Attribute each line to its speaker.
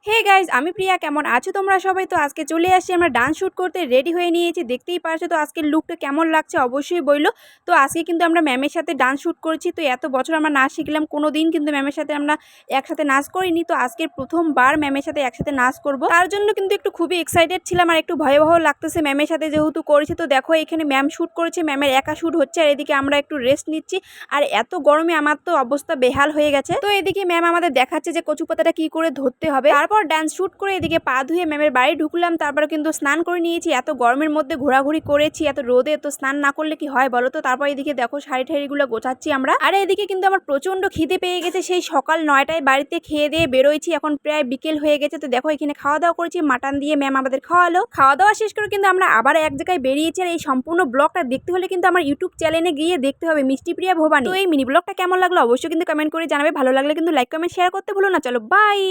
Speaker 1: Hey guys, আমি প্রিয়া। কেমন আছো তোমরা সবাই? তো আজকে চলে আসছি আমরা ডান্স শ্যুট করতে, রেডি হয়ে নিয়েছি। দেখতেই পারছো তো আজকের লুকটা কেমন লাগছে অবশ্যই বললো। তো আজকে কিন্তু আমরা ম্যামের সাথে ডান্স শ্যুট করছি। তো এত বছর আমরা নাচ শিখলাম, কোনো দিন কিন্তু ম্যামের সাথে আমরা একসাথে নাচ করিনি। তো আজকের প্রথমবার ম্যামের সাথে একসাথে নাচ করব, তার জন্য কিন্তু একটু খুবই এক্সাইটেড ছিলাম আর একটু ভয়াবহ লাগতেছে ম্যামের সাথে যেহেতু করেছি। তো দেখো এখানে ম্যাম শ্যুট করেছে, ম্যামের একা শ্যুট হচ্ছে আর এদিকে আমরা একটু রেস্ট নিচ্ছি। আর এত গরমে আমার তো অবস্থা বেহাল হয়ে গেছে। তো এদিকে ম্যাম আমাদের দেখাচ্ছে যে কচু পাতাটা কি করে ধরতে হবে। তারপর ডান্স শ্যুট করে এদিকে পা ধুয়ে ম্যামের বাড়ি ঢুকলাম। তারপরে কিন্তু স্নান করে নিয়েছি, এত গরমের মধ্যে ঘোরাঘুরি করেছি এত রোদে, তো স্নান না করলে কি হয় বলো তো। তারপর এদিকে দেখো শাড়ি ঠাড়িগুলো গোছাচ্ছি আমরা। আর এদিকে কিন্তু আমার প্রচন্ড খিদে পেয়ে গেছে, সেই সকাল 9টায় বাড়িতে খেয়ে দিয়ে বেরোইছি, এখন প্রায় বিকেল হয়ে গেছে। তো দেখো এখানে খাওয়া দাওয়া করেছি, মাটন দিয়ে ম্যাম আমাদের খাওয়ালো। খাওয়া দাওয়া শেষ করে কিন্তু আমরা আবার এক জায়গায় বেরিয়েছি। আর এই সম্পূর্ণ ব্লগটা দেখতে হলে কিন্তু আমার ইউটিউব চ্যানেলে গিয়ে দেখতে হবে, মিষ্টি প্রিয়া ভবানী। তো এই মিনি ব্লগটা কেমন লাগলো অবশ্যই কিন্তু কমেন্ট করে জানাবে, ভালো লাগলে কিন্তু লাইক কমেন্ট শেয়ার করতে ভুলো না। চলো বাই।